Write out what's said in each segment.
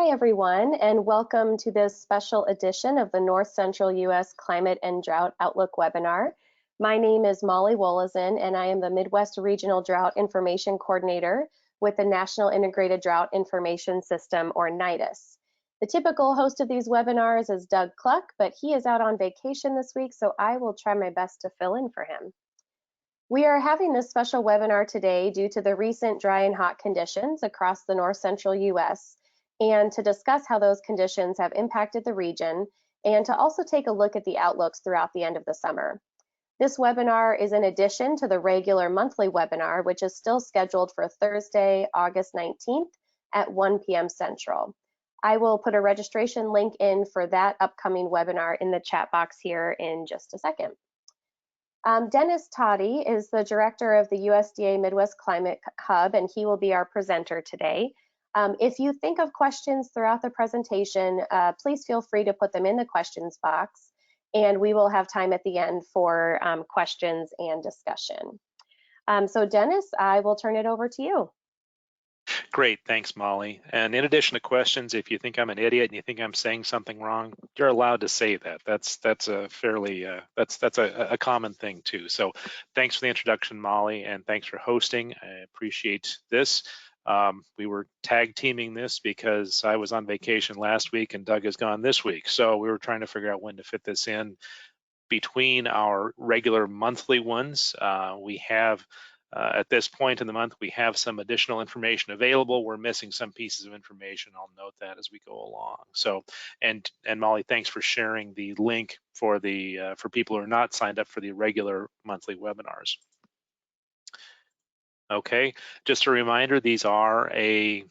Hi everyone, and welcome to this special edition of the North Central U.S. Climate and Drought Outlook webinar. My name is Molly Wolozin, and I am the Midwest Regional Drought Information Coordinator with the National Integrated Drought Information System, or NIDIS. The typical host of these webinars is Doug Cluck, but he is out on vacation this week, so I will try my best to fill in for him. We are having this special webinar today due to the recent dry and hot conditions across the North Central U.S., and to discuss how those conditions have impacted the region, and to also take a look at the outlooks throughout the end of the summer. This webinar is in addition to the regular monthly webinar, which is still scheduled for Thursday, August 19th at 1 p.m. Central. I will put a registration link in for that upcoming webinar in the chat box here in just a second. Dennis Toddy is the director of the USDA Midwest Climate Hub, and he will be our presenter today. If you think of questions throughout the presentation, please feel free to put them in the questions box, and we will have time at the end for questions and discussion. So Dennis, I will turn it over to you. Great, thanks Molly. And in addition to questions, if you think I'm an idiot and you think I'm saying something wrong, you're allowed to say that. That's a fairly that's a common thing too. So thanks for the introduction, Molly, and thanks for hosting. I appreciate this. We were tag teaming this because I was on vacation last week and Doug is gone this week. So we were trying to figure out when to fit this in between our regular monthly ones. We have at this point in the month, we have some additional information available. We're missing some pieces of information. I'll note that as we go along. So, and Molly, thanks for sharing the link for the for people who are not signed up for the regular monthly webinars. Okay, just a reminder, these are a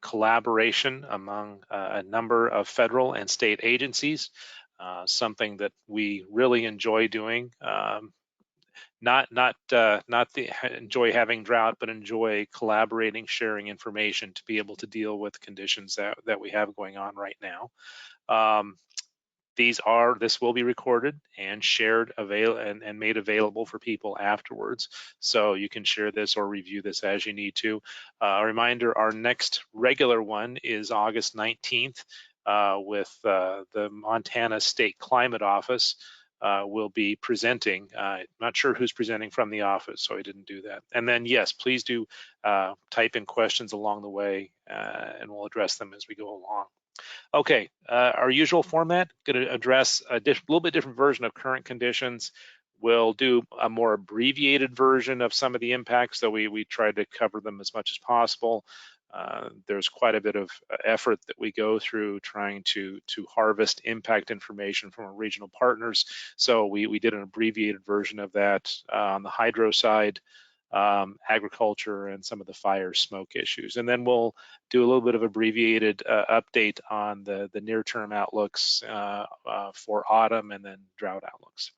collaboration among a number of federal and state agencies, something that we really enjoy doing. Not enjoy having drought, but enjoy collaborating, sharing information to be able to deal with conditions that we have going on right now. This will be recorded and shared and made available for people afterwards. So you can share this or review this as you need to. A reminder, our next regular one is August 19th with the Montana State Climate Office. Will be presenting. Not sure who's presenting from the office, so I didn't do that. And then yes, please do type in questions along the way and we'll address them as we go along. Okay, our usual format, going to address a little bit different version of current conditions. We'll do a more abbreviated version of some of the impacts, so we tried to cover them as much as possible. There's quite a bit of effort that we go through trying to harvest impact information from our regional partners. So we did an abbreviated version of that on the hydro side, agriculture, and some of the fire smoke issues. And then we'll do a little bit of abbreviated update on the near-term outlooks for autumn and then drought outlooks.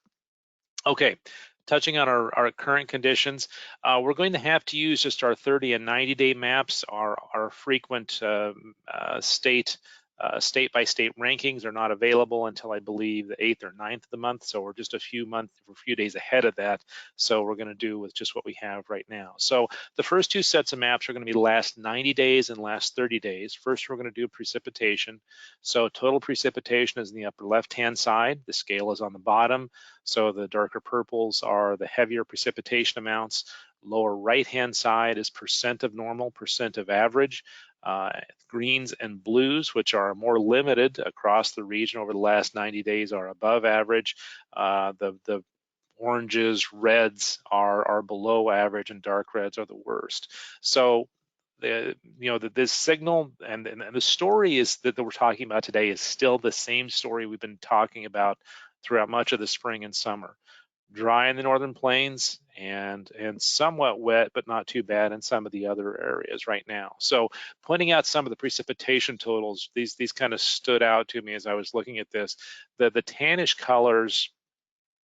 Okay, touching on our current conditions, we're going to have to use just our 30 and 90-day maps. Our frequent state-by-state rankings are not available until I believe the 8th or 9th of the month, so we're just a few days ahead of that. So we're going to do with just what we have right now. So the first two sets of maps are going to be last 90 days and last 30 days. First, we're going to do precipitation. So total precipitation is in the upper left-hand side. The scale is on the bottom. So the darker purples are the heavier precipitation amounts. Lower right-hand side is percent of normal, percent of average. Greens and blues, which are more limited across the region over the last 90 days, are above average. The oranges, reds are below average, and dark reds are the worst. So this signal and the story is that we're talking about today is still the same story we've been talking about throughout much of the spring and summer. Dry in the northern plains and somewhat wet, but not too bad in some of the other areas right now. So pointing out some of the precipitation totals, these kind of stood out to me as I was looking at this. The tannish colors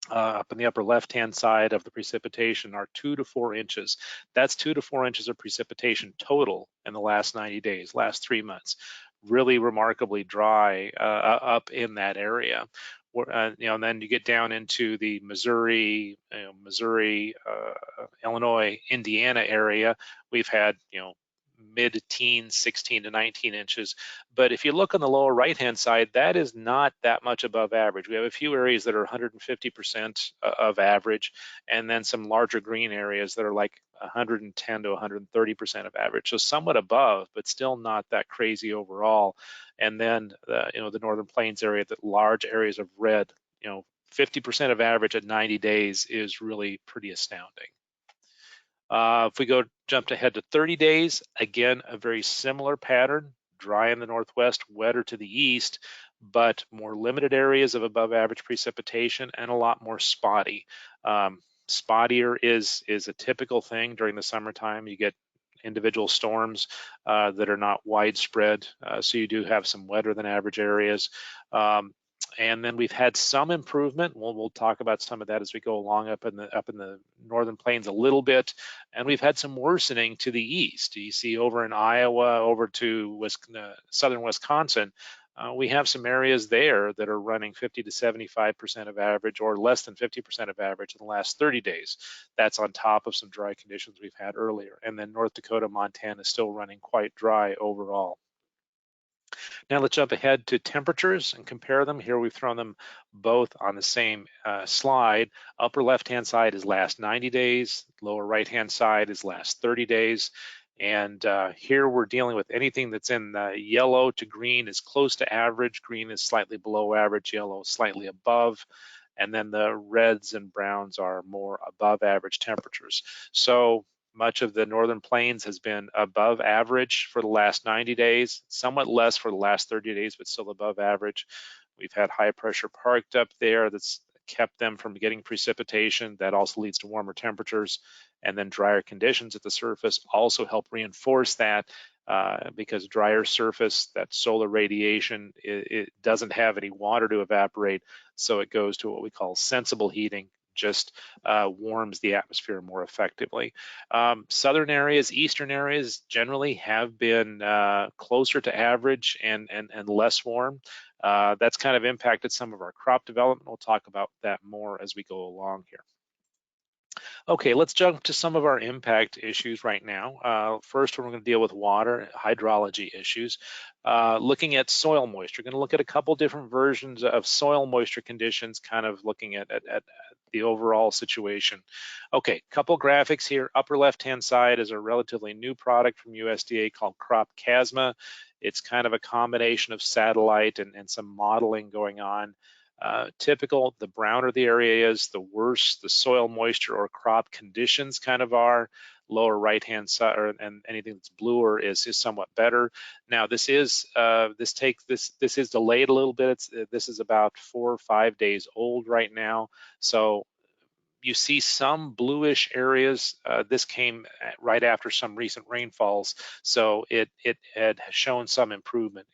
up in the upper left-hand side of the precipitation are 2 to 4 inches. That's 2 to 4 inches of precipitation total in the last 90 days, last 3 months. Really remarkably dry up in that area. And then you get down into the Missouri, Illinois, Indiana area. We've had, mid-teens, 16 to 19 inches. But if you look on the lower right-hand side, that is not that much above average. We have a few areas that are 150% of average, and then some larger green areas that are like 110 to 130% of average. So somewhat above, but still not that crazy overall. And then, the Northern Plains area, the large areas of red, 50% of average at 90 days is really pretty astounding. If we jumped ahead to 30 days, again, a very similar pattern, dry in the northwest, wetter to the east, but more limited areas of above average precipitation and a lot more spotty. Spottier is a typical thing during the summertime. You get individual storms that are not widespread, so you do have some wetter than average areas. And then we've had some improvement. We'll talk about some of that as we go along up in the Northern Plains a little bit. And we've had some worsening to the east. You see over in Iowa, over to southern Wisconsin, we have some areas there that are running 50 to 75% of average or less than 50% of average in the last 30 days. That's on top of some dry conditions we've had earlier. And then North Dakota, Montana is still running quite dry overall. Now let's jump ahead to temperatures and compare them. Here we've thrown them both on the same slide. Upper left-hand side is last 90 days. Lower right-hand side is last 30 days. And here we're dealing with anything that's in yellow to green is close to average. Green is slightly below average. Yellow is slightly above. And then the reds and browns are more above average temperatures. So much of the Northern Plains has been above average for the last 90 days, somewhat less for the last 30 days, but still above average. We've had high pressure parked up there that's kept them from getting precipitation. That also leads to warmer temperatures. And then drier conditions at the surface also help reinforce that because drier surface, that solar radiation, it doesn't have any water to evaporate. So it goes to what we call sensible heating, just warms the atmosphere more effectively. Southern areas, eastern areas generally have been closer to average and less warm. That's kind of impacted some of our crop development. We'll talk about that more as we go along here. Okay, let's jump to some of our impact issues right now. First, we're going to deal with water, hydrology issues. Looking at soil moisture, we're going to look at a couple different versions of soil moisture conditions, kind of looking at the overall situation. Okay, couple graphics here. Upper left-hand side is a relatively new product from USDA called Crop Chasma. It's kind of a combination of satellite and some modeling going on. Typical, the browner the area is, the worse the soil moisture or crop conditions kind of are. Lower right-hand side, and anything that's bluer is somewhat better. Now this is this is delayed a little bit. This is about 4 or 5 days old right now. So you see some bluish areas. This came right after some recent rainfalls, so it had shown some improvement.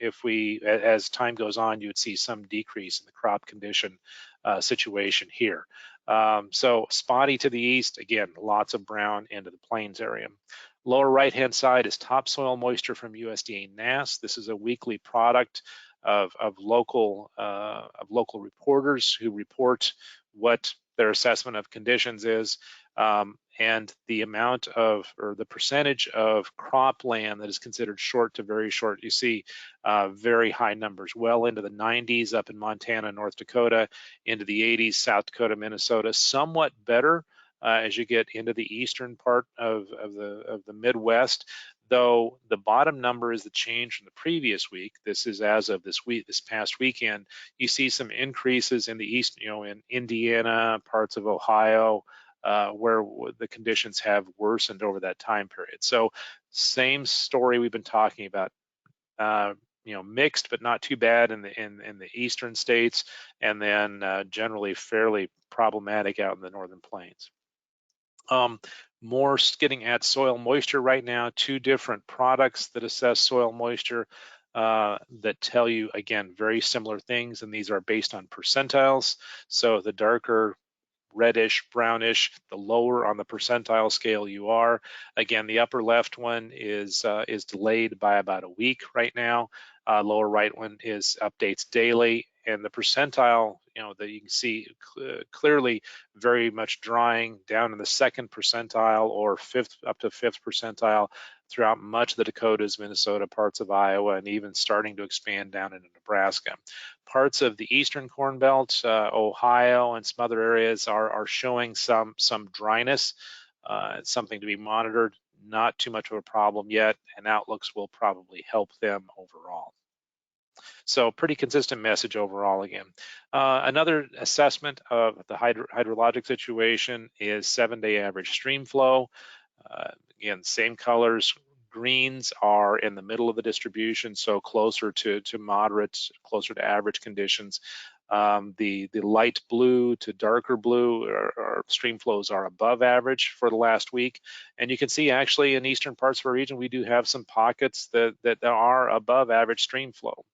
As time goes on, you would see some decrease in the crop condition situation here. So spotty to the east, again, lots of brown into the plains area. Lower right-hand side is topsoil moisture from USDA NASS. This is a weekly product of local reporters who report what their assessment of conditions is, and the amount of, or the percentage of cropland that is considered short to very short. You see very high numbers, well into the 90s up in Montana, North Dakota, into the 80s, South Dakota, Minnesota, somewhat better as you get into the eastern part of the Midwest. Though the bottom number is the change from the previous week. This is as of this past weekend. You see some increases in the east, in Indiana, parts of Ohio, where the conditions have worsened over that time period. So same story we've been talking about. Mixed but not too bad in the eastern states, and then generally fairly problematic out in the Northern Plains. More getting at soil moisture right now, 2 different products that assess soil moisture that tell you, again, very similar things, and these are based on percentiles. So the darker reddish, brownish, the lower on the percentile scale you are. Again, the upper left one is delayed by about a week right now. Lower right one is updates daily, and the percentile, that you can see clearly very much drying down in the second percentile or fifth up to fifth percentile throughout much of the Dakotas, Minnesota, parts of Iowa, and even starting to expand down into Nebraska. Parts of the eastern Corn Belt, Ohio, and some other areas are showing some dryness. It's something to be monitored. Not too much of a problem yet, and outlooks will probably help them overall. So pretty consistent message overall again. Another assessment of the hydrologic situation is 7-day average stream flow. Again, same colors. Greens are in the middle of the distribution, so closer to moderate, closer to average conditions. The light blue to darker blue or stream flows are above average for the last week. And you can see actually in eastern parts of our region, we do have some pockets that are above average stream flow.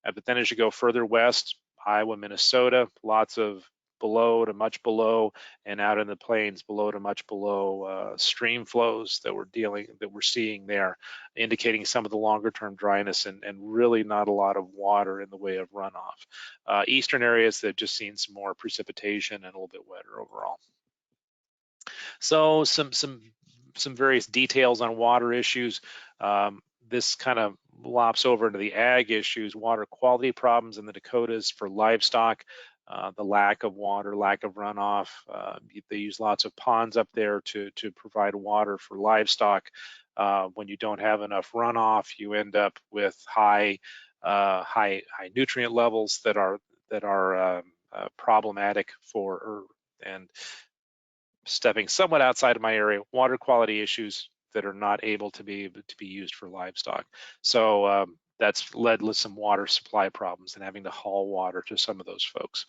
But then as you go further west, Iowa, Minnesota, lots of below to much below, and out in the plains below to much below stream flows that we're seeing there, indicating some of the longer term dryness and really not a lot of water in the way of runoff. Eastern areas that have just seen some more precipitation and a little bit wetter overall. So some various details on water issues. This kind of lops over into the ag issues, water quality problems in the Dakotas for livestock. The lack of water, lack of runoff. They use lots of ponds up there to provide water for livestock. When you don't have enough runoff, you end up with high nutrient levels that are problematic for, and stepping somewhat outside of my area, water quality issues that are not able to be used for livestock. So that's led to some water supply problems and having to haul water to some of those folks.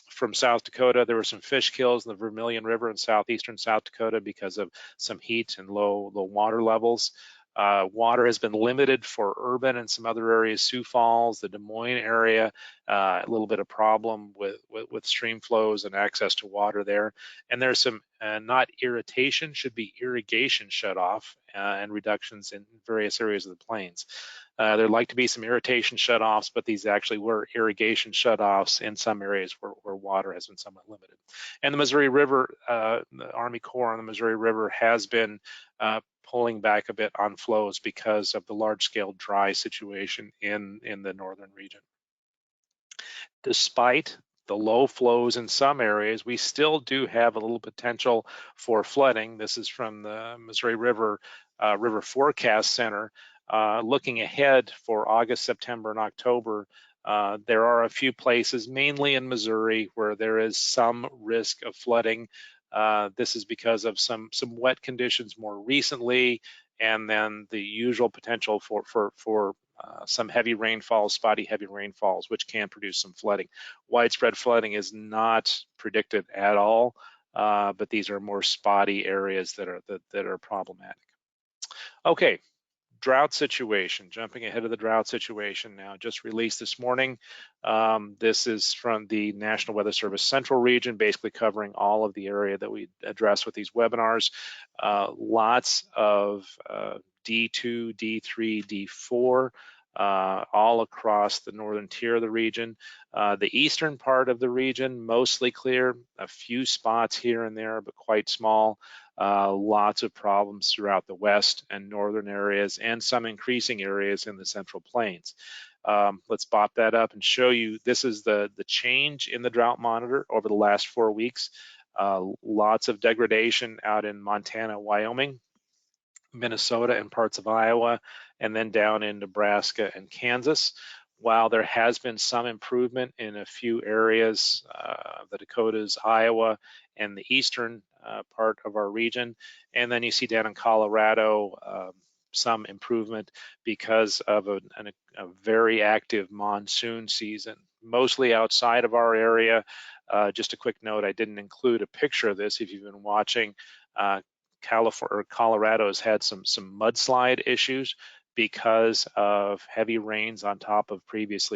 From South Dakota, there were some fish kills in the Vermilion River in southeastern South Dakota because of some heat and low water levels. Water has been limited for urban and some other areas, Sioux Falls, the Des Moines area, a little bit of problem with stream flows and access to water there. And there's some, not irritation, should be irrigation shutoff and reductions in various areas of the plains. There'd like to be some irritation shutoffs, but these actually were irrigation shutoffs in some areas where water has been somewhat limited. And the Missouri River, the Army Corps on the Missouri River has been pulling back a bit on flows because of the large-scale dry situation in the northern region. Despite the low flows in some areas, we still do have a little potential for flooding. This is from the Missouri River River Forecast Center. Looking ahead for August, September, and October, there are a few places, mainly in Missouri, where there is some risk of flooding. This is because of some wet conditions more recently, and then the usual potential for some heavy rainfalls, spotty heavy rainfalls, which can produce some flooding. Widespread flooding is not predicted at all, but these are more spotty areas that are problematic. Okay. Drought situation, jumping ahead of the drought situation now, just released this morning. This is from the National Weather Service Central region, basically covering all of the area that we address with these webinars. Lots of D2, D3, D4, all across the northern tier of the region. The eastern part of the region, mostly clear, a few spots here and there, but quite small. Lots of problems throughout the west and northern areas, and some increasing areas in the central plains. Let's bop that up and show you, this is the change in the drought monitor over the last 4 weeks. Lots of degradation out in Montana, Wyoming, Minnesota, and parts of Iowa, and then down in Nebraska and Kansas. While there has been some improvement in a few areas, the Dakotas, Iowa, and the eastern part of our region, and then you see down in Colorado some improvement because of a very active monsoon season, mostly outside of our area. Just a quick note, I didn't include a picture of this if you've been watching. Colorado has had some mudslide issues because of heavy rains on top of previous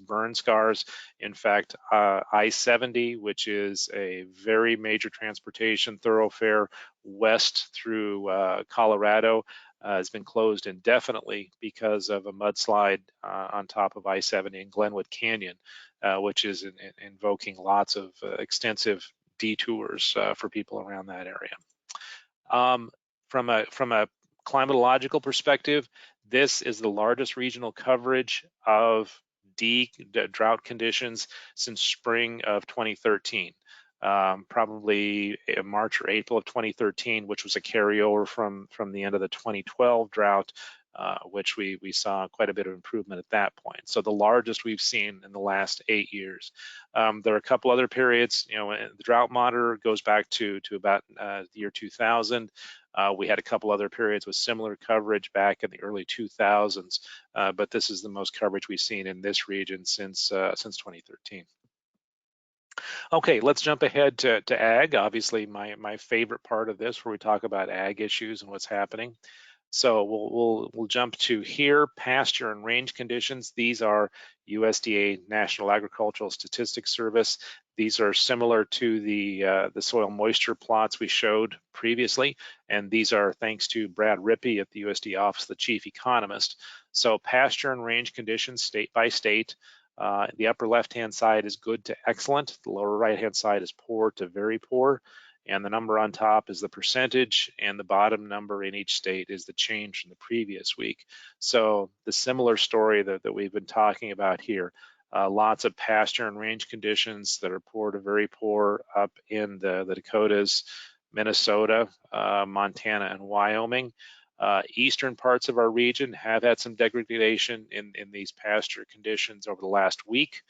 burn scars. In fact, I-70, which is a very major transportation thoroughfare west through Colorado, has been closed indefinitely because of a mudslide on top of I-70 in Glenwood Canyon, which is invoking lots of extensive detours for people around that area. From a climatological perspective, this is the largest regional coverage of drought conditions since spring of 2013. Probably March or April of 2013, which was a carryover from the end of the 2012 drought, which we saw quite a bit of improvement at that point. So the largest we've seen in the last 8 years. There are a couple other periods, the drought monitor goes back to about the year 2000. We had a couple other periods with similar coverage back in the early 2000s, but this is the most coverage we've seen in this region since 2013. Okay, let's jump ahead to ag. Obviously, my favorite part of this, where we talk about ag issues and what's happening. So we'll jump to here, pasture and range conditions. These are USDA National Agricultural Statistics Service. These are similar to the soil moisture plots we showed previously, and these are thanks to Brad Rippey at the USDA Office of the Chief Economist. So pasture and range conditions state by state. The upper left-hand side is good to excellent. The lower right-hand side is poor to very poor. And the number on top is the percentage, and the bottom number in each state is the change from the previous week. So the similar story that we've been talking about here, lots of pasture and range conditions that are poor to very poor up in the Dakotas, Minnesota, Montana, and Wyoming. Eastern parts of our region have had some degradation in these pasture conditions over the last week,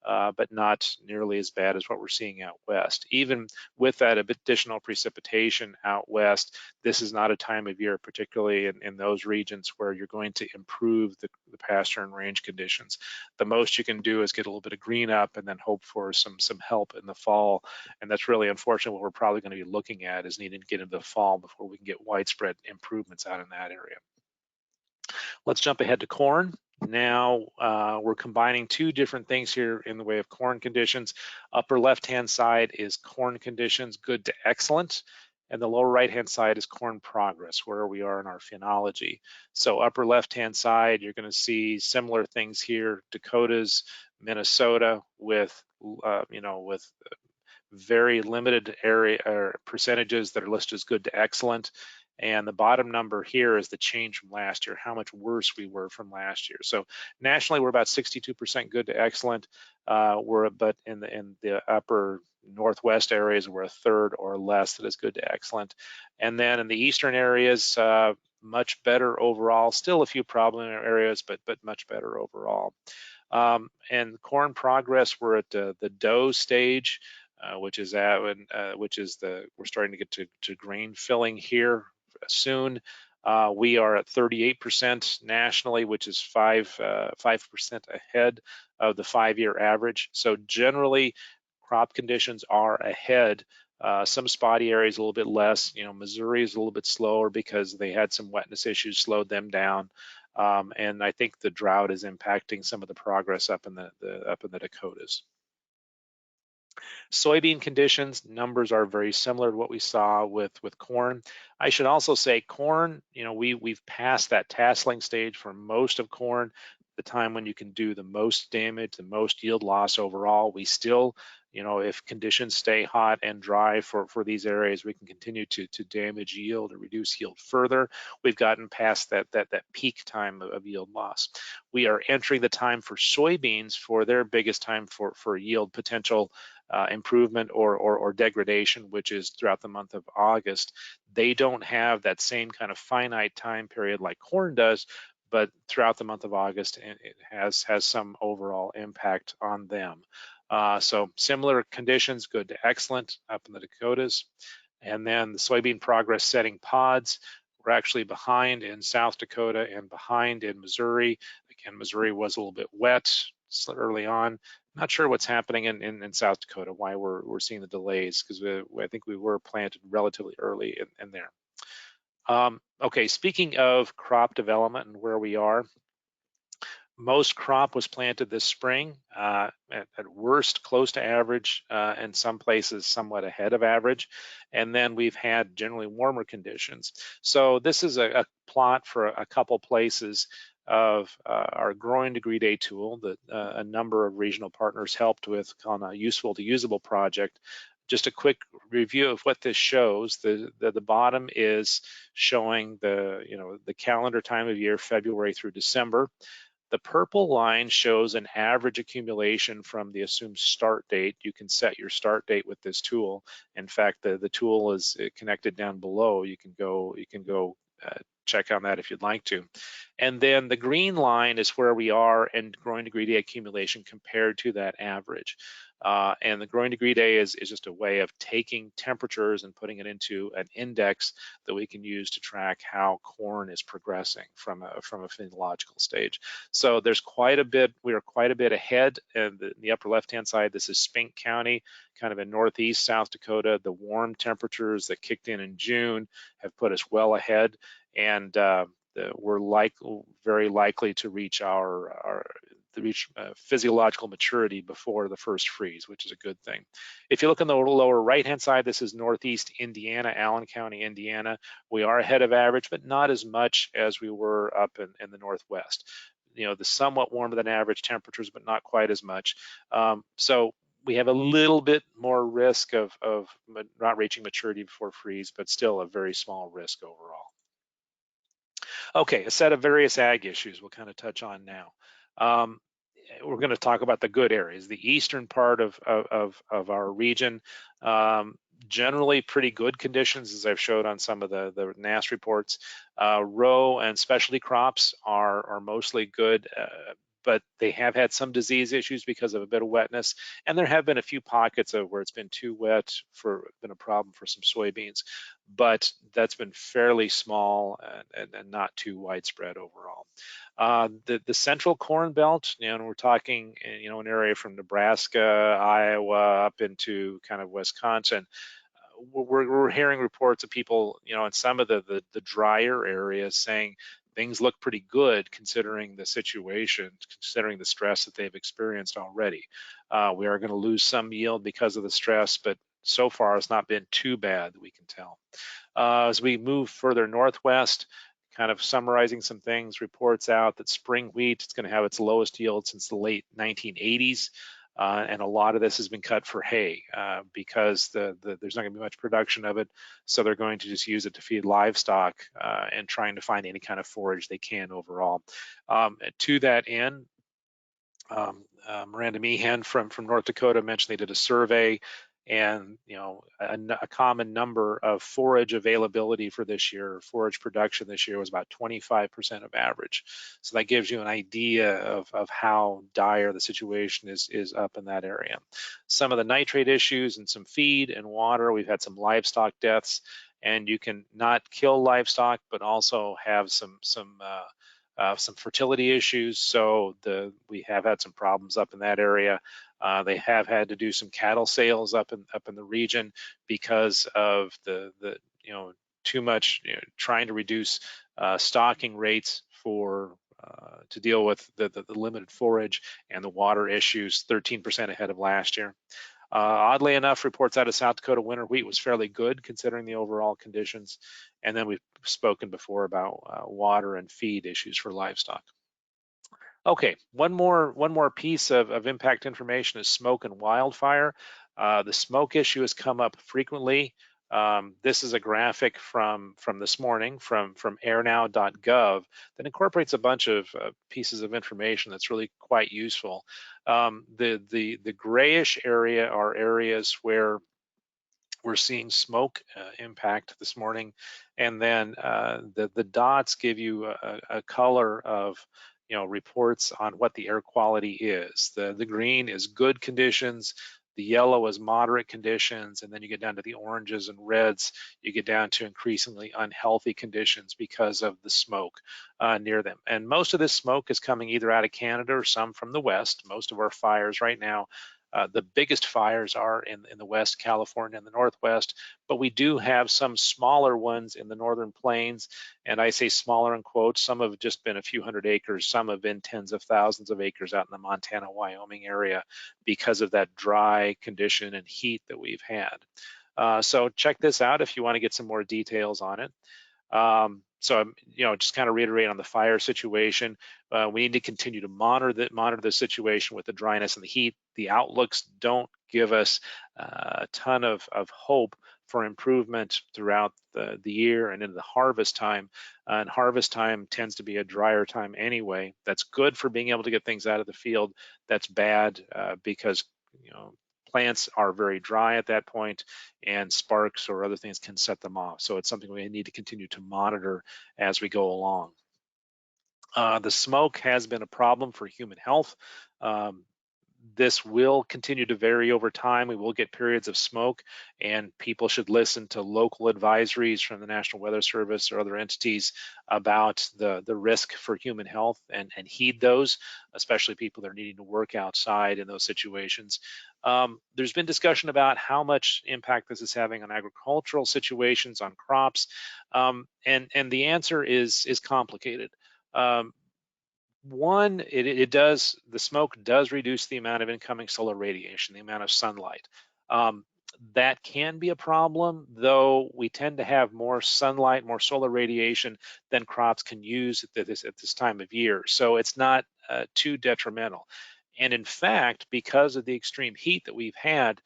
but not nearly as bad as what we're seeing out west. Even with that additional precipitation out west, this is not a time of year, particularly in those regions, where you're going to improve the pasture and range conditions. The most you can do is get a little bit of green up and then hope for some help in the fall. And that's really unfortunate. What we're probably going to be looking at is needing to get into the fall before we can get widespread improvements out in that area. Let's jump ahead to corn. Now we're combining two different things here in the way of corn conditions. Upper left-hand side is corn conditions, good to excellent, and the lower right-hand side is corn progress, where we are in our phenology. So upper left-hand side, you're going to see similar things here: Dakotas, Minnesota, with with very limited area or percentages that are listed as good to excellent. And the bottom number here is the change from last year, how much worse we were from last year. So nationally, we're about 62% good to excellent. But in the upper northwest areas, we're a third or less that is good to excellent. And then in the eastern areas, much better overall. Still a few problem areas, but much better overall. And corn progress, we're at the dough stage, which is we're starting to get to grain filling here soon. We are at 38% nationally, which is 5% ahead of the 5-year average. So generally, crop conditions are ahead. Some spotty areas a little bit less. Missouri is a little bit slower because they had some wetness issues, slowed them down. And I think the drought is impacting some of the progress up in the Dakotas. Soybean conditions, numbers are very similar to what we saw with corn. I should also say corn, we've passed that tasseling stage for most of corn, the time when you can do the most damage, the most yield loss overall. We still, if conditions stay hot and dry for these areas, we can continue to damage yield or reduce yield further. We've gotten past that peak time of yield loss. We are entering the time for soybeans for their biggest time for yield potential improvement or degradation, which is throughout the month of August. They don't have that same kind of finite time period like corn does, but throughout the month of August, it has some overall impact on them. So similar conditions, good to excellent up in the Dakotas. And then the soybean progress setting pods, we're actually behind in South Dakota and behind in Missouri. Again, Missouri was a little bit wet early on. Not sure what's happening in South Dakota, why we're seeing the delays, because I think we were planted relatively early in there. Okay, speaking of crop development and where we are, Most crop was planted this spring, at worst close to average, in some places somewhat ahead of average. And then we've had generally warmer conditions. So this is a plot for a couple places of our growing degree day tool that a number of regional partners helped with on a useful to usable project. Just a quick review of what this shows. The bottom is showing the calendar time of year, February through December. The purple line shows an average accumulation from the assumed start date. You can set your start date with this tool. In fact, the tool is connected down below. You can go check on that if you'd like to. And then the green line is where we are in growing degree day accumulation compared to that average. And the growing degree day is just a way of taking temperatures and putting it into an index that we can use to track how corn is progressing from a phenological stage. So there's quite a bit, we are quite a bit ahead. And the upper left-hand side, this is Spink County, kind of in northeast South Dakota. The warm temperatures that kicked in June have put us well ahead, and we're very likely to reach physiological maturity before the first freeze, which is a good thing. If you look on the lower right-hand side, this is northeast Indiana, Allen County, Indiana. We are ahead of average, but not as much as we were up in the Northwest. The somewhat warmer than average temperatures, but not quite as much. So we have a little bit more risk of not reaching maturity before freeze, but still a very small risk overall. Okay, a set of various ag issues we'll kind of touch on now. We're going to talk about the good areas. The eastern part of our region, generally pretty good conditions, as I've showed on some of the NASS reports. Row and specialty crops are mostly good, but they have had some disease issues because of a bit of wetness, and there have been a few pockets of where it's been too wet been a problem for some soybeans, but that's been fairly small and not too widespread overall. The central corn belt, and we're talking, an area from Nebraska, Iowa, up into kind of Wisconsin. We're hearing reports of people, in some of the drier areas saying things look pretty good considering the situation, considering the stress that they've experienced already. We are going to lose some yield because of the stress, but so far it's not been too bad that we can tell. As we move further northwest, kind of summarizing some things, reports out that spring wheat is going to have its lowest yield since the late 1980s. And a lot of this has been cut for hay because there's not going to be much production of it. So they're going to just use it to feed livestock and trying to find any kind of forage they can overall. To that end, Miranda Meehan from North Dakota mentioned they did a survey, and a common number of forage availability for this year, forage production this year was about 25% of average. So that gives you an idea of how dire the situation is up in that area. Some of the nitrate issues and some feed and water, we've had some livestock deaths, and you can not kill livestock, but also have some fertility issues. So we have had some problems up in that area. They have had to do some cattle sales up in the region because of the too much trying to reduce stocking rates to deal with the limited forage and the water issues, 13% ahead of last year. Oddly enough, reports out of South Dakota winter wheat was fairly good considering the overall conditions. And then we've spoken before about water and feed issues for livestock. Okay, one more piece of impact information is smoke and wildfire. The smoke issue has come up frequently. This is a graphic from this morning from airnow.gov that incorporates a bunch of pieces of information that's really quite useful. The grayish area are areas where we're seeing smoke impact this morning, and then the dots give you a color of reports on what the air quality is. The green is good conditions, the yellow is moderate conditions, and then you get down to the oranges and reds, you get down to increasingly unhealthy conditions because of the smoke near them. And most of this smoke is coming either out of Canada or some from the West. Most of our fires right now The biggest fires are in the West, California, and the Northwest, but we do have some smaller ones in the Northern Plains. And I say smaller in quotes. Some have just been a few hundred acres. Some have been tens of thousands of acres out in the Montana, Wyoming area because of that dry condition and heat that we've had. So check this out if you want to get some more details on it. So, just kind of reiterate on the fire situation. We need to continue to monitor the situation with the dryness and the heat. The outlooks don't give us a ton of hope for improvement throughout the year and into the harvest time. And harvest time tends to be a drier time anyway. That's good for being able to get things out of the field. That's bad because, plants are very dry at that point, and sparks or other things can set them off. So it's something we need to continue to monitor as we go along. The smoke has been a problem for human health. This will continue to vary over time. We will get periods of smoke, and people should listen to local advisories from the National Weather Service or other entities about the risk for human health and heed those, especially people that are needing to work outside in those situations. There's been discussion about how much impact this is having on agricultural situations, on crops, and the answer is complicated. One, the smoke does reduce the amount of incoming solar radiation, the amount of sunlight. That can be a problem, though we tend to have more sunlight, more solar radiation than crops can use at this time of year. So it's not too detrimental. And in fact, because of the extreme heat that we've had,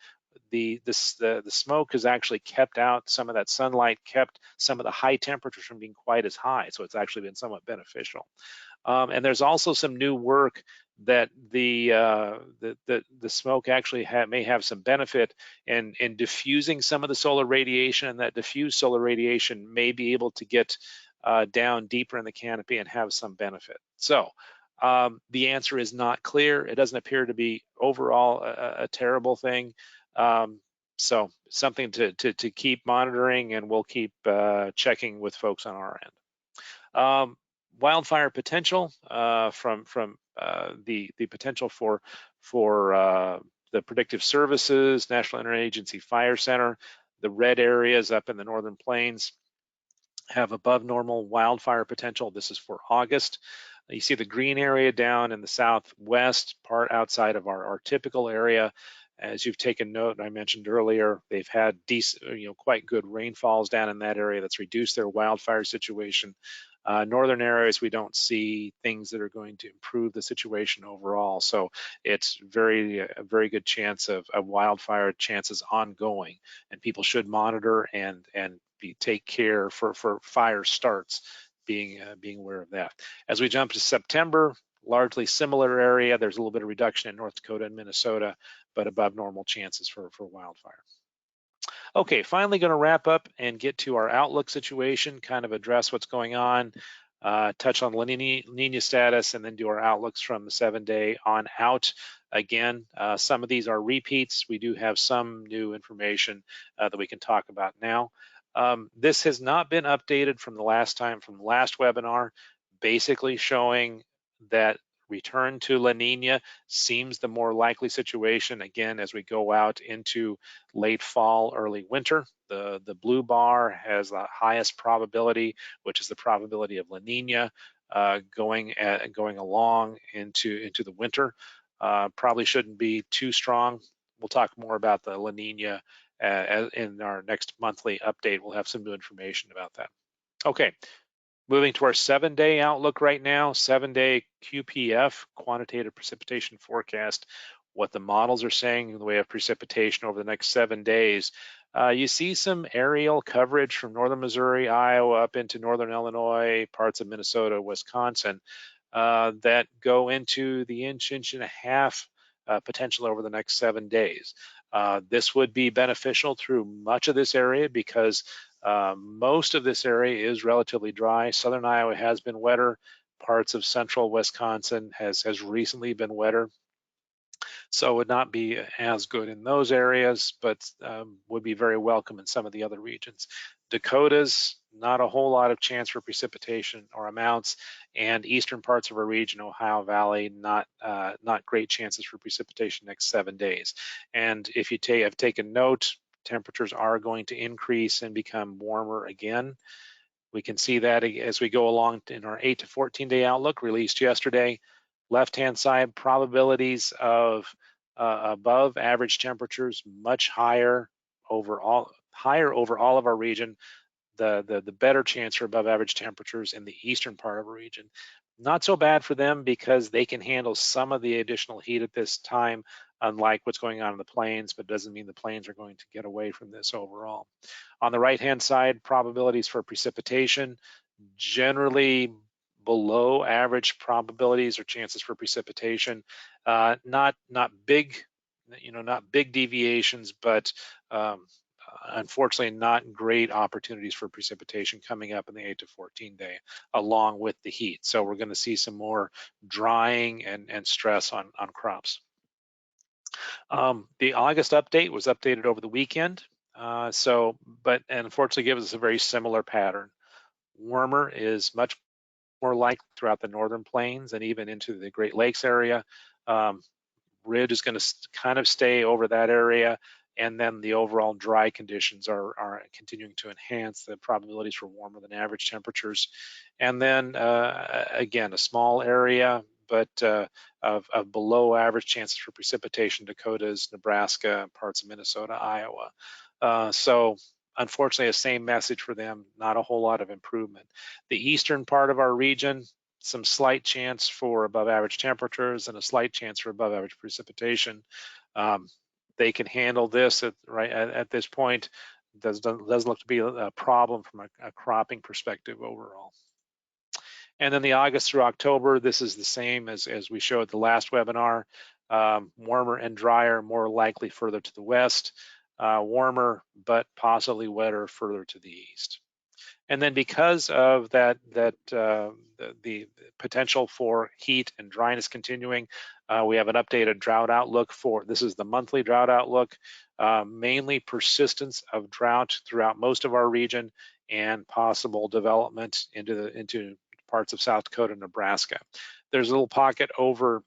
the smoke has actually kept out some of that sunlight, kept some of the high temperatures from being quite as high. So it's actually been somewhat beneficial. And there's also some new work that the smoke actually may have some benefit in diffusing some of the solar radiation, and that diffused solar radiation may be able to get down deeper in the canopy and have some benefit. So the answer is not clear. It doesn't appear to be overall a terrible thing. So something to keep monitoring, and we'll keep checking with folks on our end. Wildfire potential from the potential for the Predictive Services, National Interagency Fire Center. The red areas up in the Northern Plains have above normal wildfire potential. This is for August. You see the green area down in the southwest, part outside of our typical area. As you've taken note, I mentioned earlier, they've had quite good rainfalls down in that area. That's reduced their wildfire situation. Northern areas, we don't see things that are going to improve the situation overall. So it's a very good chance of wildfire chances ongoing, and people should monitor and take care for fire starts, being aware of that. As we jump to September, largely similar area. There's a little bit of reduction in North Dakota and Minnesota, but above normal chances for wildfire. Okay, finally going to wrap up and get to our outlook situation, kind of address what's going on, touch on La Nina status, and then do our outlooks from the 7-day on out. Again, some of these are repeats. We do have some new information that we can talk about now. This has not been updated from the last webinar, basically showing that return to La Nina seems the more likely situation, again, as we go out into late fall, early winter. The blue bar has the highest probability, which is the probability of La Nina going along into the winter. Probably shouldn't be too strong. We'll talk more about the La Nina in our next monthly update. We'll have some new information about that. Okay. Moving to our 7-day outlook right now, 7-day QPF, quantitative precipitation forecast, what the models are saying in the way of precipitation over the next 7 days. You see some aerial coverage from northern Missouri, Iowa, up into northern Illinois, parts of Minnesota, Wisconsin, that go into the inch and a half potential over the next 7 days. This would be beneficial through much of this area because most of this area is relatively dry. Southern Iowa has been wetter. Parts of central Wisconsin has recently been wetter. So it would not be as good in those areas, but would be very welcome in some of the other regions. Dakotas, not a whole lot of chance for precipitation or amounts, and eastern parts of our region, Ohio Valley, not great chances for precipitation next 7 days. And if you have taken note, temperatures are going to increase and become warmer again. We can see that as we go along in our 8 to 14 day outlook released yesterday. Left-hand side, probabilities of above average temperatures much higher over all of our region. The better chance for above average temperatures in the eastern part of our region. Not so bad for them because they can handle some of the additional heat at this time, unlike what's going on in the plains, but doesn't mean the plains are going to get away from this overall. On the right-hand side, probabilities for precipitation, generally below average probabilities or chances for precipitation. Not big, not big deviations, but unfortunately not great opportunities for precipitation coming up in the 8 to 14 day along with the heat. So we're going to see some more drying and stress on crops. The August update was updated over the weekend. But unfortunately gives us a very similar pattern. Warmer is much more likely throughout the northern plains and even into the Great Lakes area. Ridge is going to kind of stay over that area, and then the overall dry conditions are continuing to enhance the probabilities for warmer than average temperatures. And then again, a small area, but of below average chances for precipitation, Dakotas, Nebraska, parts of Minnesota, Iowa. So unfortunately, the same message for them, not a whole lot of improvement. The eastern part of our region, some slight chance for above average temperatures and a slight chance for above average precipitation. They can handle this at this point. Doesn't look to be a problem from a cropping perspective overall. And then the August through October, this is the same as we showed the last webinar. Warmer and drier, more likely further to the west. Warmer, but possibly wetter further to the east. And then because of the potential for heat and dryness continuing, we have an updated drought outlook this is the monthly drought outlook, mainly persistence of drought throughout most of our region and possible development into parts of South Dakota and Nebraska. There's a little pocket over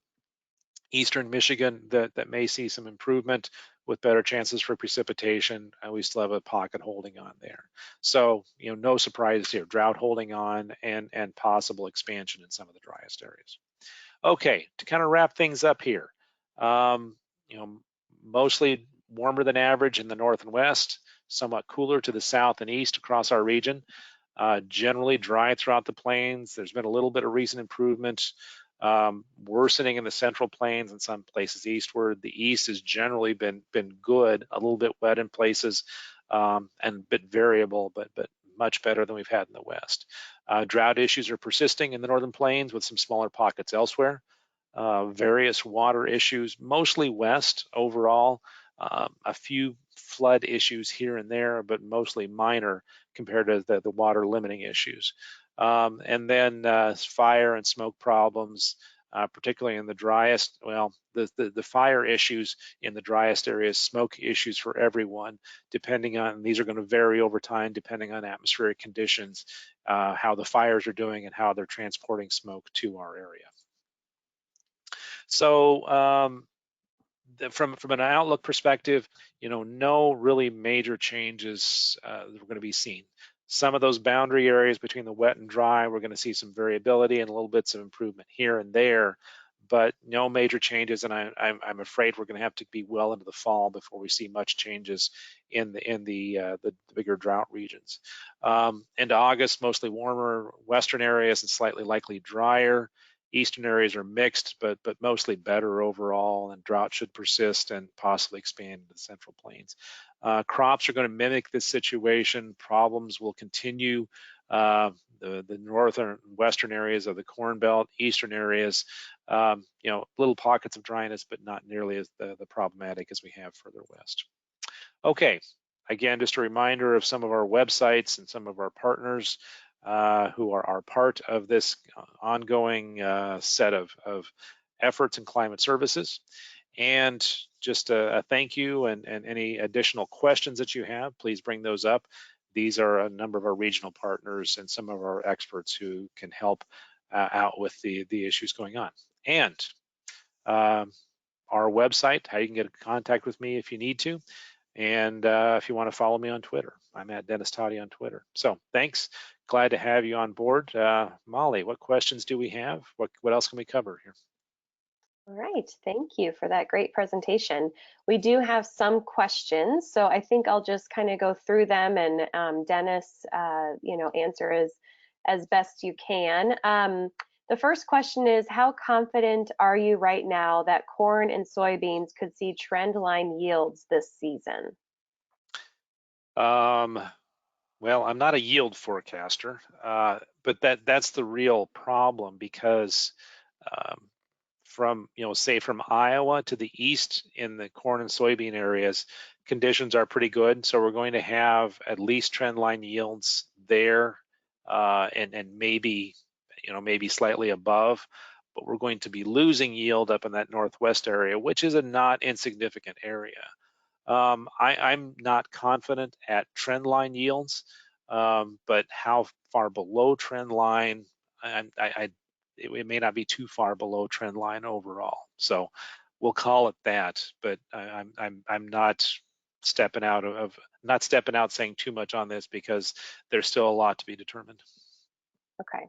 eastern Michigan that may see some improvement with better chances for precipitation, and we still have a pocket holding on there. So, no surprises here, drought holding on and possible expansion in some of the driest areas. Okay, to kind of wrap things up here, mostly warmer than average in the north and west, somewhat cooler to the south and east across our region. Generally dry throughout the plains. There's been a little bit of recent improvement. Worsening in the central plains and some places eastward. The east has generally been good, a little bit wet in places, and a bit variable, but much better than we've had in the west. Drought issues are persisting in the northern plains with some smaller pockets elsewhere. Various water issues, mostly west overall. A few flood issues here and there, but mostly minor compared to the water limiting issues. And then fire and smoke problems, particularly in the driest, the fire issues in the driest areas, smoke issues for everyone, depending on, these are going to vary over time depending on atmospheric conditions, how the fires are doing and how they're transporting smoke to our area. So from an outlook perspective, no really major changes that we're going to be seen. Some of those boundary areas between the wet and dry, we're going to see some variability and little bits of improvement here and there, but no major changes. And I'm afraid we're going to have to be well into the fall before we see much changes in the bigger drought regions. Into August, mostly warmer western areas and slightly likely drier. Eastern areas are mixed, but mostly better overall, and drought should persist and possibly expand into the central plains. Crops are going to mimic this situation. Problems will continue. The northern and western areas of the Corn Belt, eastern areas, little pockets of dryness, but not nearly as the problematic as we have further west. Okay, again, just a reminder of some of our websites and some of our partners who are part of this ongoing set of efforts in climate services. And just a thank you, and any additional questions that you have, please bring those up. These are a number of our regional partners and some of our experts who can help out with the issues going on. And our website, how you can get in contact with me if you need to. And if you want to follow me on Twitter, I'm at Dennis Toddy on Twitter. So thanks. Glad to have you on board. Molly, what questions do we have? What else can we cover here? All right, thank you for that great presentation. We do have some questions, so I think I'll just kind of go through them, and Dennis, answer as best you can. The first question is, how confident are you right now that corn and soybeans could see trend line yields this season? Well, I'm not a yield forecaster, but that's the real problem, because from, say from Iowa to the east in the corn and soybean areas, conditions are pretty good. So we're going to have at least trend line yields there, and maybe slightly above, but we're going to be losing yield up in that northwest area, which is a not insignificant area. I'm not confident at trend line yields, but how far below trend line, it may not be too far below trend line overall. So we'll call it that, but I'm not stepping out saying too much on this, because there's still a lot to be determined. Okay.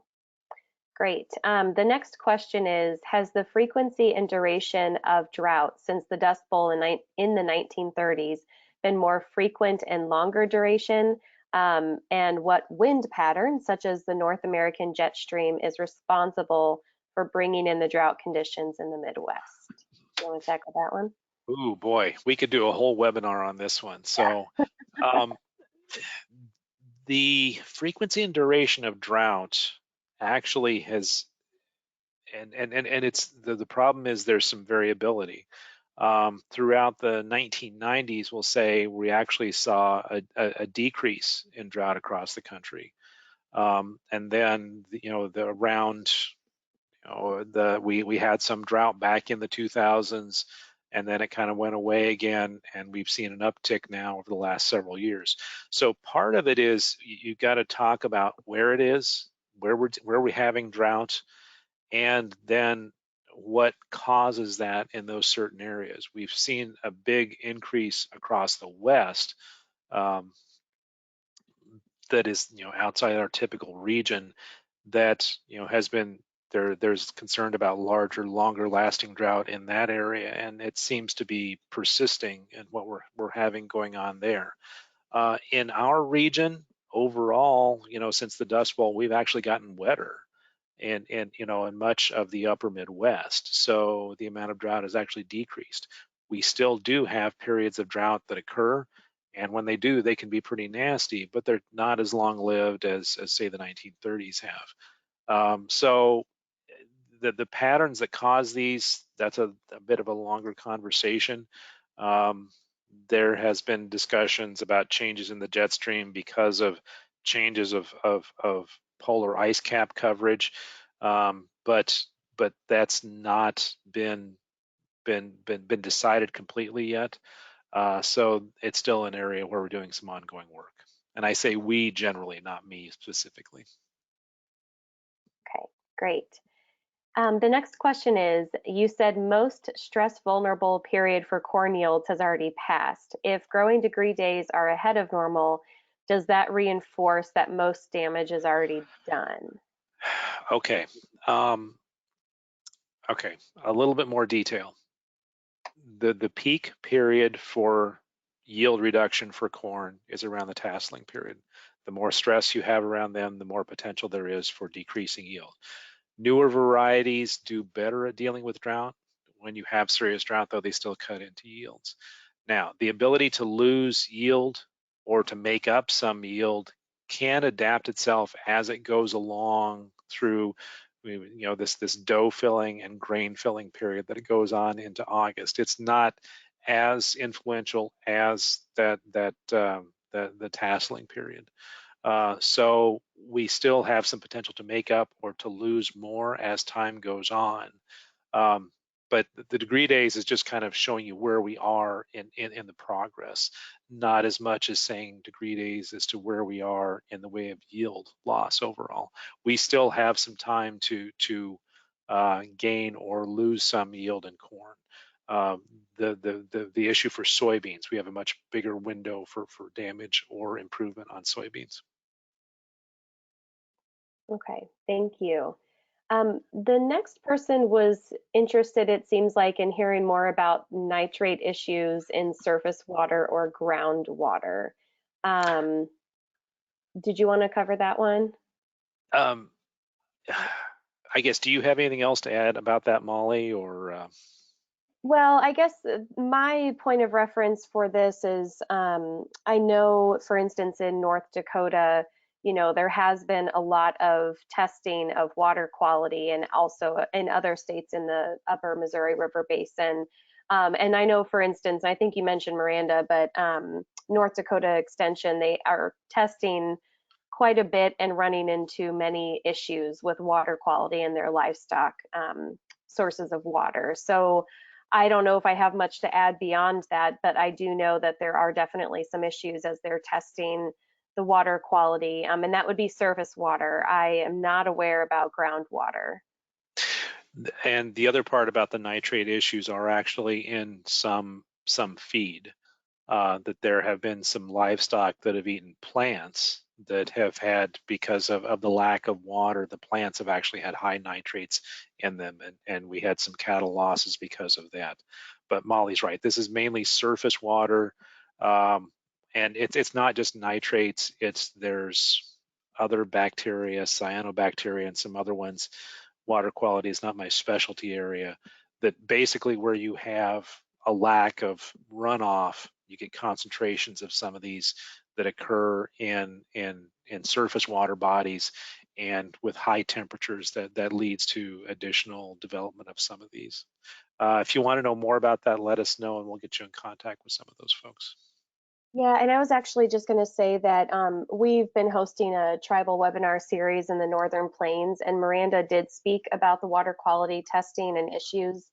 Great. The next question is, has the frequency and duration of drought since the Dust Bowl in the 1930s been more frequent and longer duration? And what wind pattern, such as the North American jet stream, is responsible for bringing in the drought conditions in the Midwest? Do you want to tackle that one? Ooh, boy, we could do a whole webinar on this one. So the frequency and duration of drought actually has, and it's the problem is there's some variability. Throughout the 1990s, we'll say we actually saw a decrease in drought across the country. And then, we had some drought back in the 2000s, and then it kind of went away again, and we've seen an uptick now over the last several years. So part of it is you've got to talk about where it is, where we're having drought, and then what causes that in those certain areas. We've seen a big increase across the West, that is, outside our typical region, that has been there's concern about larger, longer lasting drought in that area, and it seems to be persisting in what we're having going on there. In our region overall, since the Dust Bowl, we've actually gotten wetter, and in much of the upper Midwest. So the amount of drought has actually decreased. We still do have periods of drought that occur, and when they do, they can be pretty nasty, but they're not as long-lived as say the 1930s have. So the patterns that cause these, that's a bit of a longer conversation. There has been discussions about changes in the jet stream because of changes of polar ice cap coverage, but that's not been decided completely yet. So it's still an area where we're doing some ongoing work. And I say we generally, not me specifically. Okay, great. The next question is, you said most stress vulnerable period for corn yields has already passed. If growing degree days are ahead of normal, does that reinforce that most damage is already done? Okay. Okay, a little bit more detail. The peak period for yield reduction for corn is around the tasseling period. The more stress you have around them, the more potential there is for decreasing yield. Newer varieties do better at dealing with drought. When you have serious drought, though, they still cut into yields. Now, the ability to lose yield or to make up some yield can adapt itself as it goes along through this dough filling and grain filling period that it goes on into August. It's not as influential as the tasseling period. So we still have some potential to make up or to lose more as time goes on. but the degree days is just kind of showing you where we are in the progress, not as much as saying degree days as to where we are in the way of yield loss overall. We still have some time to gain or lose some yield in corn. The issue for soybeans, we have a much bigger window for damage or improvement on soybeans. Okay, thank you. The next person was interested, it seems like, in hearing more about nitrate issues in surface water or groundwater. Um, did you want to cover that one? Um, I guess, do you have anything else to add about that, Molly, or? Well, I guess my point of reference for this is I know, for instance, in North Dakota, there has been a lot of testing of water quality and also in other states in the upper Missouri River Basin. And I know, for instance, I think you mentioned Miranda, but North Dakota Extension, they are testing quite a bit and running into many issues with water quality in their livestock sources of water. So I don't know if I have much to add beyond that, but I do know that there are definitely some issues as they're testing the water quality, and that would be surface water. I am not aware about groundwater. And the other part about the nitrate issues are actually in some feed, that there have been some livestock that have eaten plants that have had, because of the lack of water, the plants have actually had high nitrates in them, and we had some cattle losses because of that. But Molly's right, this is mainly surface water, and it's not just nitrates, there's other bacteria, cyanobacteria, and some other ones. Water quality is not my specialty area, that basically where you have a lack of runoff, you get concentrations of some of these that occur in surface water bodies, and with high temperatures that leads to additional development of some of these. If you want to know more about that, let us know and we'll get you in contact with some of those folks. Yeah, and I was actually just going to say that we've been hosting a tribal webinar series in the Northern Plains, and Miranda did speak about the water quality testing and issues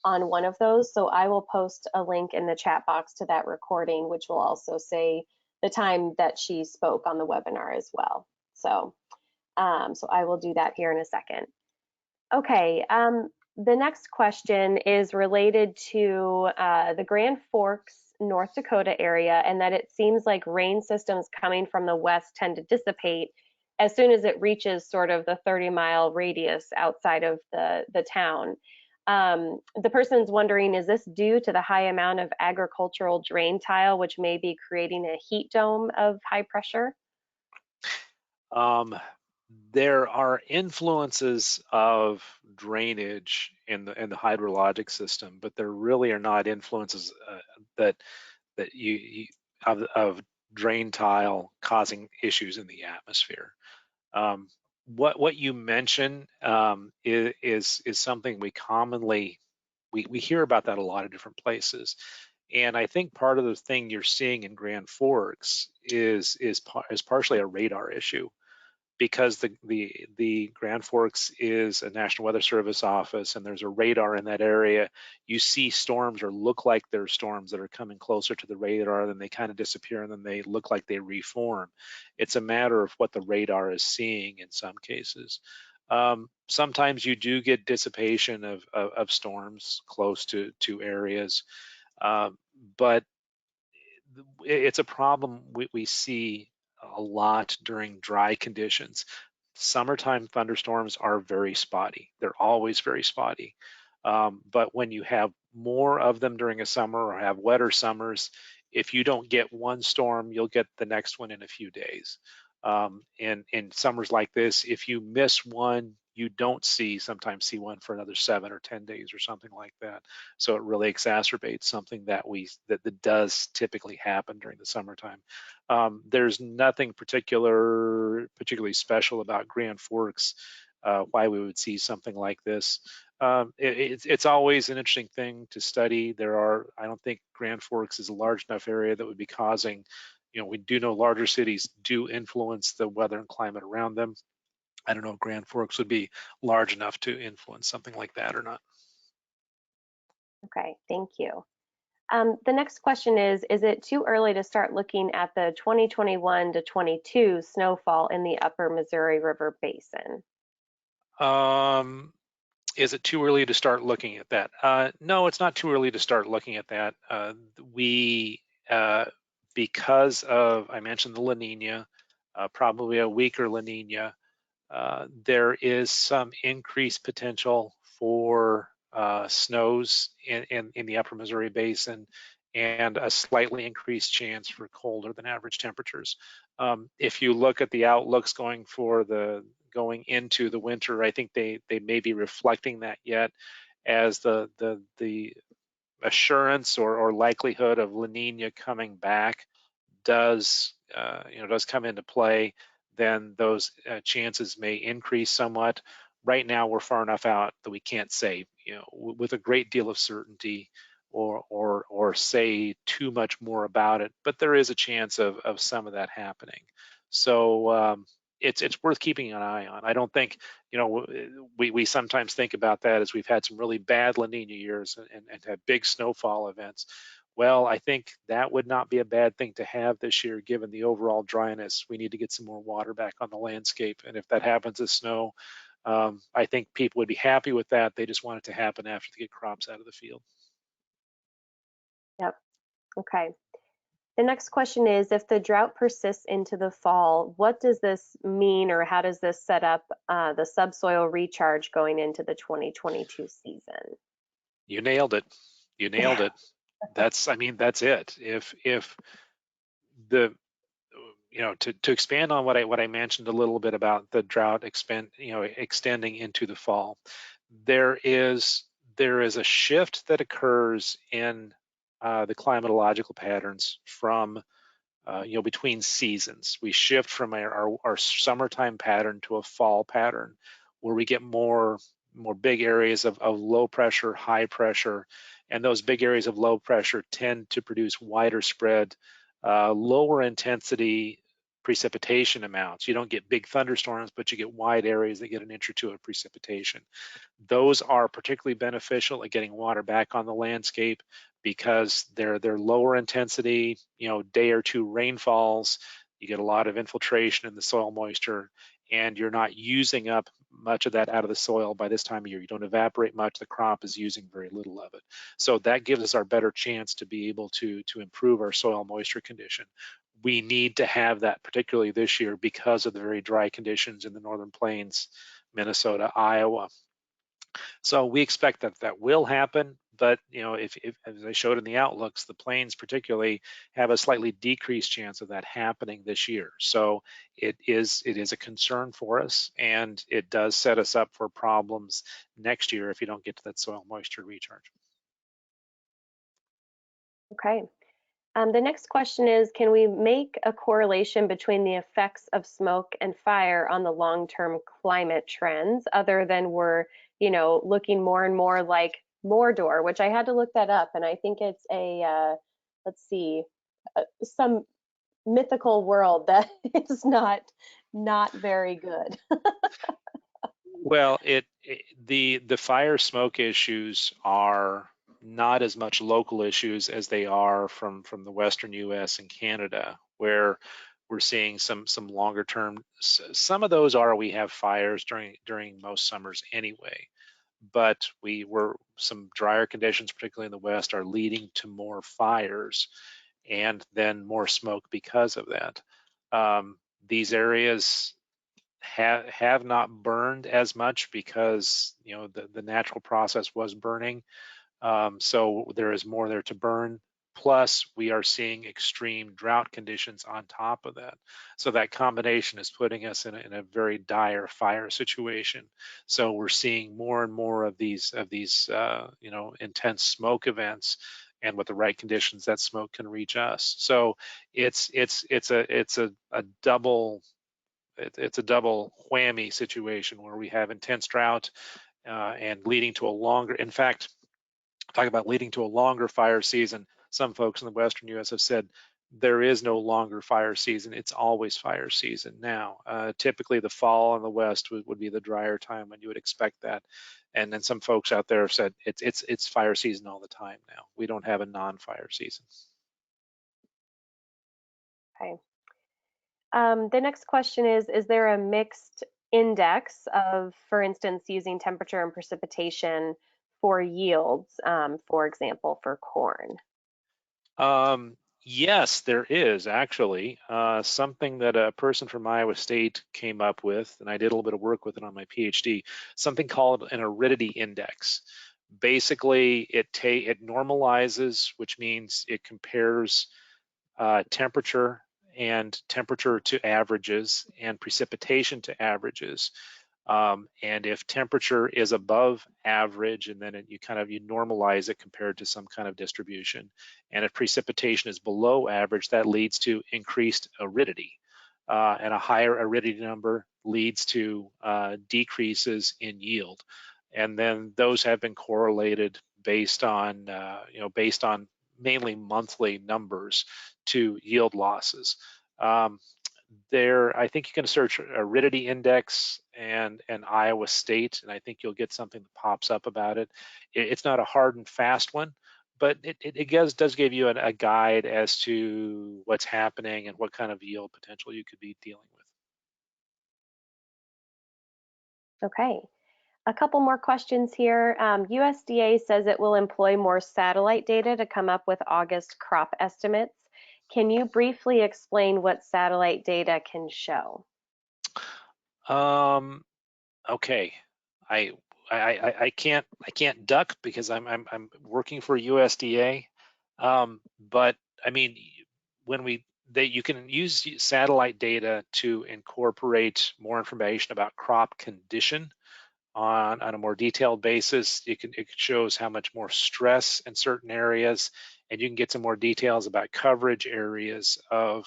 on one of those. So I will post a link in the chat box to that recording, which will also say the time that she spoke on the webinar as well. So, so I will do that here in a second. Okay, the next question is related to the Grand Forks, North Dakota area, and that it seems like rain systems coming from the west tend to dissipate as soon as it reaches sort of the 30-mile radius outside of the town. The person's wondering, is this due to the high amount of agricultural drain tile, which may be creating a heat dome of high pressure? There are influences of drainage in the hydrologic system, but there really are not influences that you of drain tile causing issues in the atmosphere. What you mention is something we commonly we hear about that a lot of different places, and I think part of the thing you're seeing in Grand Forks is partially a radar issue, because the Grand Forks is a National Weather Service office and there's a radar in that area. You see storms, or look like there's storms that are coming closer to the radar, then they kind of disappear and then they look like they reform. It's a matter of what the radar is seeing in some cases. Sometimes you do get dissipation of storms close to areas, but it's a problem we see a lot during dry conditions. Summertime thunderstorms are very spotty. They're always very spotty. But when you have more of them during a summer or have wetter summers, if you don't get one storm, you'll get the next one in a few days. And in summers like this, if you miss one, you don't sometimes see one for another 7 or 10 days or something like that. So it really exacerbates something that does typically happen during the summertime. There's nothing particularly special about Grand Forks, why we would see something like this. It's always an interesting thing to study. I don't think Grand Forks is a large enough area that would be causing, we do know larger cities do influence the weather and climate around them. I don't know if Grand Forks would be large enough to influence something like that or not. Okay, thank you. The next question is it too early to start looking at the 2021 to 22 snowfall in the upper Missouri River Basin? Is it too early to start looking at that? No, it's not too early to start looking at that. Because of, I mentioned the La Nina, probably a weaker La Nina, there is some increased potential for snows in the upper Missouri Basin and a slightly increased chance for colder than average temperatures. If you look at the outlooks going into the winter, I think they may be reflecting that yet as the assurance or likelihood of La Nina coming back does come into play, then those chances may increase somewhat. Right now, we're far enough out that we can't say, with a great deal of certainty or say too much more about it. But there is a chance of some of that happening. So it's worth keeping an eye on. I don't think, we sometimes think about that as we've had some really bad La Nina years and had big snowfall events. Well, I think that would not be a bad thing to have this year, given the overall dryness. We need to get some more water back on the landscape. And if that happens as snow, I think people would be happy with that. They just want it to happen after they get crops out of the field. Yep. Okay. The next question is, if the drought persists into the fall, what does this mean, or how does this set up the subsoil recharge going into the 2022 season? You nailed it. You nailed it. That's it. If the to expand on what I mentioned a little bit about the drought extending into the fall, there is a shift that occurs in the climatological patterns from between seasons. We shift from our summertime pattern to a fall pattern where we get more big areas of low pressure, high pressure, and those big areas of low pressure tend to produce wider spread, lower intensity precipitation amounts. You don't get big thunderstorms, but you get wide areas that get an inch or two of precipitation. Those are particularly beneficial at getting water back on the landscape because they're lower intensity, day or two rainfalls. You get a lot of infiltration in the soil moisture, and you're not using up much of that out of the soil by this time of year. You don't evaporate much. The crop is using very little of it. So that gives us our better chance to be able to improve our soil moisture condition. We need to have that, particularly this year, because of the very dry conditions in the northern plains, Minnesota, Iowa. So we expect that will happen, but if as I showed in the outlooks, the plains particularly have a slightly decreased chance of that happening this year. So it is a concern for us, and it does set us up for problems next year if you don't get to that soil moisture recharge. Okay. The next question is, can we make a correlation between the effects of smoke and fire on the long-term climate trends, other than we're, looking more and more like Mordor, which I had to look that up, and I think it's let's see, some mythical world that is not very good. Well, the fire smoke issues are not as much local issues as they are from the Western U.S. and Canada, where we're seeing some longer term. Some of those we have fires during most summers anyway, but some drier conditions, particularly in the West, are leading to more fires and then more smoke because of that. These areas have not burned as much because the natural process was burning, so there is more there to burn. Plus, we are seeing extreme drought conditions on top of that. So that combination is putting us in a very dire fire situation. So we're seeing more and more of these intense smoke events, and with the right conditions, that smoke can reach us. So it's a double whammy situation where we have intense drought and leading to a longer, in fact, talk about leading to a longer fire season. Some folks in the Western U.S. have said there is no longer fire season. It's always fire season now. Typically the fall in the West would be the drier time when you would expect that. And then some folks out there have said it's fire season all the time now. We don't have a non-fire season. Okay. The next question is there a mixed index of, for instance, using temperature and precipitation for yields, for example, for corn? Yes, there is actually something that a person from Iowa State came up with, and I did a little bit of work with it on my PhD, something called an aridity index. Basically, it normalizes, which means it compares temperature to averages and precipitation to averages. And if temperature is above average, and then you normalize it compared to some kind of distribution. And if precipitation is below average, that leads to increased aridity. And a higher aridity number leads to decreases in yield. And then those have been correlated based on mainly monthly numbers to yield losses. I think you can search aridity index and Iowa State, and I think you'll get something that pops up about it. It's not a hard and fast one, but it does give you a guide as to what's happening and what kind of yield potential you could be dealing with. Okay. A couple more questions here. USDA says it will employ more satellite data to come up with August crop estimates. Can you briefly explain what satellite data can show? Okay, I can't duck because I'm working for USDA, but I mean you can use satellite data to incorporate more information about crop condition on a more detailed basis. It shows how much more stress in certain areas, and you can get some more details about coverage areas of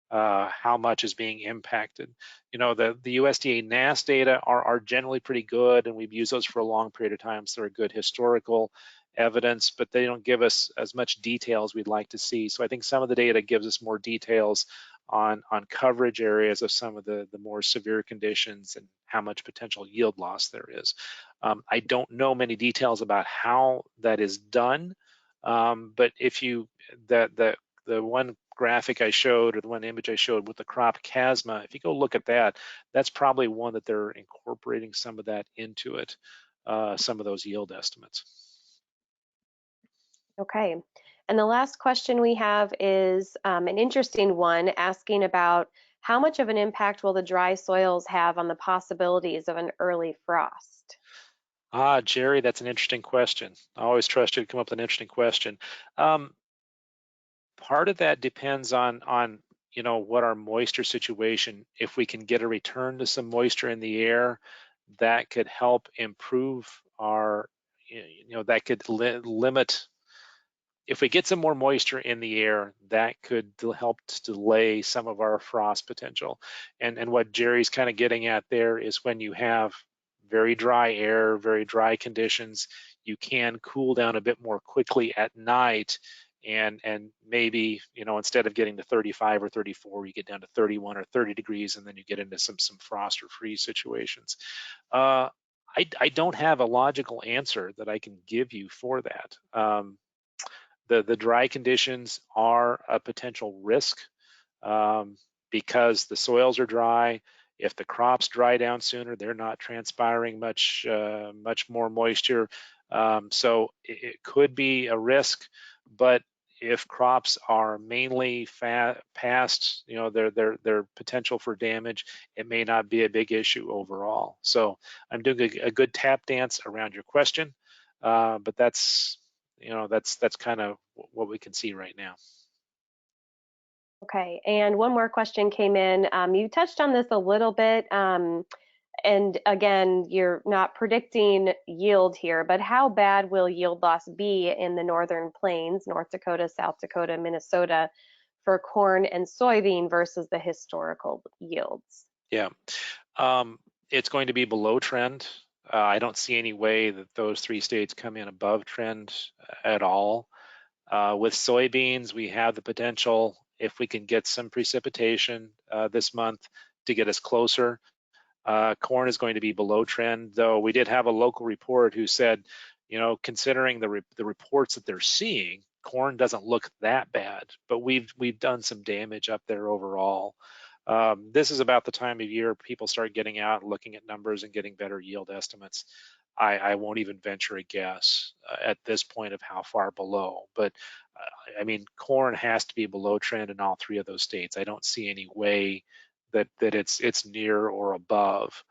how much is being impacted. You know, the USDA NASS data are generally pretty good, and we've used those for a long period of time, so they're good historical evidence, but they don't give us as much detail as we'd like to see. So I think some of the data gives us more details on coverage areas of some of the more severe conditions and how much potential yield loss there is. I don't know many details about how that is done, but if you, the one graphic I showed, or the one image I showed with the crop chasma, if you go look at that, that's probably one that they're incorporating some of that into it, some of those yield estimates. Okay. And the last question we have is an interesting one, asking about how much of an impact will the dry soils have on the possibilities of an early frost? Jerry, that's an interesting question. I always trust you to come up with an interesting question. Part of that depends on what our moisture situation. If we can get a return to some moisture in the air, that could help improve our, that could limit. If we get some more moisture in the air, that could help to delay some of our frost potential. And what Jerry's kind of getting at there is when you have very dry air, very dry conditions, you can cool down a bit more quickly at night, and maybe, instead of getting to 35 or 34, you get down to 31 or 30 degrees, and then you get into some frost or freeze situations. I don't have a logical answer that I can give you for that. The dry conditions are a potential risk because the soils are dry. If the crops dry down sooner, they're not transpiring much more moisture. So it could be a risk, but if crops are mainly past, their potential for damage, it may not be a big issue overall. So I'm doing a good tap dance around your question, but that's kind of what we can see right now. Okay, and one more question came in. You touched on this a little bit, and again, you're not predicting yield here, but how bad will yield loss be in the northern plains, North Dakota, South Dakota, Minnesota, for corn and soybean versus the historical yields? Yeah, it's going to be below trend. I don't see any way that those three states come in above trend at all. With soybeans, we have the potential, if we can get some precipitation this month, to get us closer. Corn is going to be below trend, though we did have a local report who said, you know, considering the reports that they're seeing, corn doesn't look that bad, but we've done some damage up there overall. This is about the time of year people start getting out and looking at numbers and getting better yield estimates. I won't even venture a guess at this point of how far below, but I mean, corn has to be below trend in all three of those states. I don't see any way that it's near or above.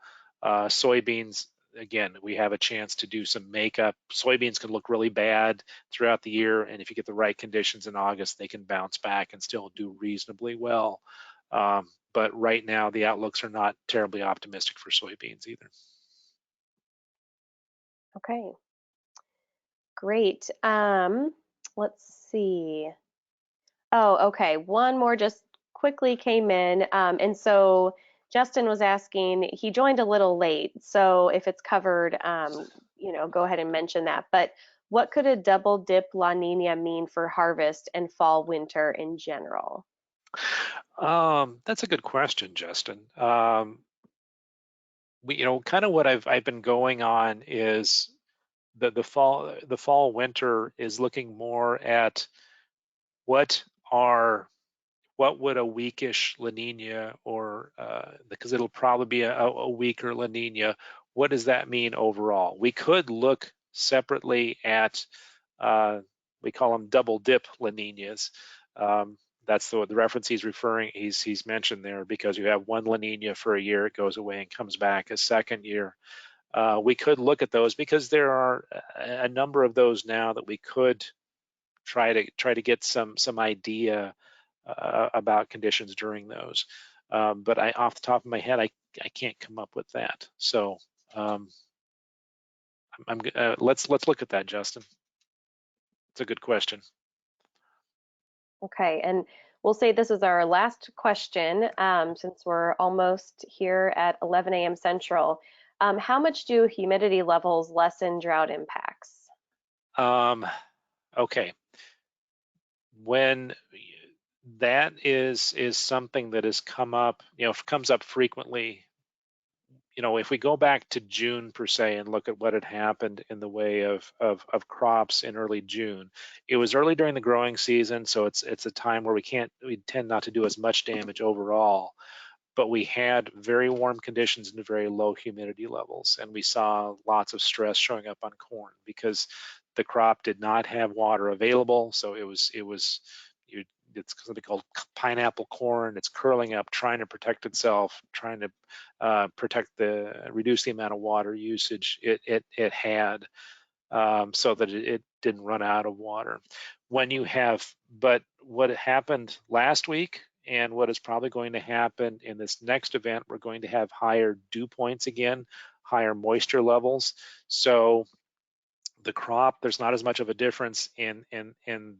Soybeans, again, we have a chance to do some makeup. Soybeans can look really bad throughout the year, and if you get the right conditions in August, they can bounce back and still do reasonably well. But right now, the outlooks are not terribly optimistic for soybeans either. Okay, great. Let's see. Oh, okay. One more just quickly came in. And so Justin was asking, he joined a little late. So if it's covered, go ahead and mention that. But what could a double dip La Nina mean for harvest and fall winter in general? That's a good question, Justin. Kind of what I've been going on is the fall winter is looking more at what would a weakish La Nina, or because it'll probably be a weaker La Nina, what does that mean overall? We could look separately at we call them double dip La Ninas. That's the reference he's mentioned there, because you have one La Nina for a year, it goes away and comes back a second year. We could look at those because there are a number of those now that we could try to get some idea about conditions during those. But off the top of my head, I can't come up with that. So let's look at that, Justin. It's a good question. Okay, and we'll say this is our last question since we're almost here at 11 a.m. Central. How much do humidity levels lessen drought impacts? Okay. When that is something that has come up, comes up frequently. If we go back to June per se and look at what had happened in the way of crops in early June, it was early during the growing season, so it's a time where we tend not to do as much damage overall. But we had very warm conditions and very low humidity levels, and we saw lots of stress showing up on corn because the crop did not have water available. So it's something called pineapple corn. It's curling up, trying to protect itself, trying to reduce the amount of water usage it had, so that it didn't run out of water. But what happened last week, and what is probably going to happen in this next event, we're going to have higher dew points again, higher moisture levels. So the crop, there's not as much of a difference in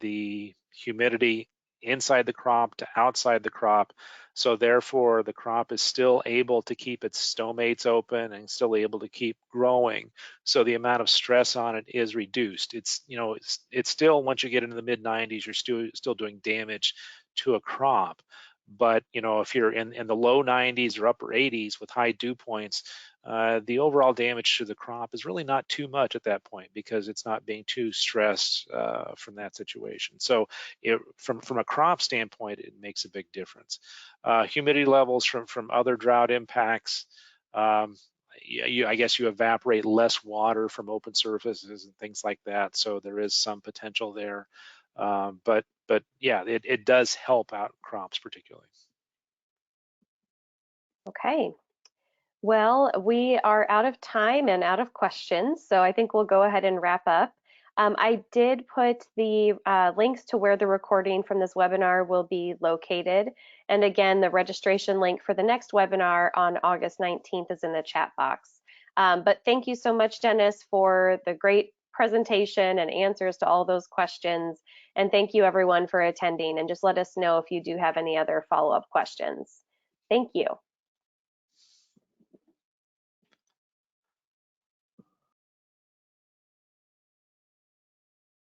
the humidity inside the crop to outside the crop. So therefore, the crop is still able to keep its stomates open and still able to keep growing. So the amount of stress on it is reduced. It's still, once you get into the mid 90s, you're still doing damage to a crop. But if you're in the low 90s or upper 80s with high dew points, the overall damage to the crop is really not too much at that point, because it's not being too stressed from that situation. So from a crop standpoint, it makes a big difference. Humidity levels from other drought impacts, I guess you evaporate less water from open surfaces and things like that. So there is some potential there. But yeah, it does help out crops particularly. Okay. Well, we are out of time and out of questions, so I think we'll go ahead and wrap up. I did put the links to where the recording from this webinar will be located. And again, the registration link for the next webinar on August 19th is in the chat box. But thank you so much, Dennis, for the great presentation and answers to all those questions. And thank you everyone for attending, and just let us know if you do have any other follow-up questions. Thank you.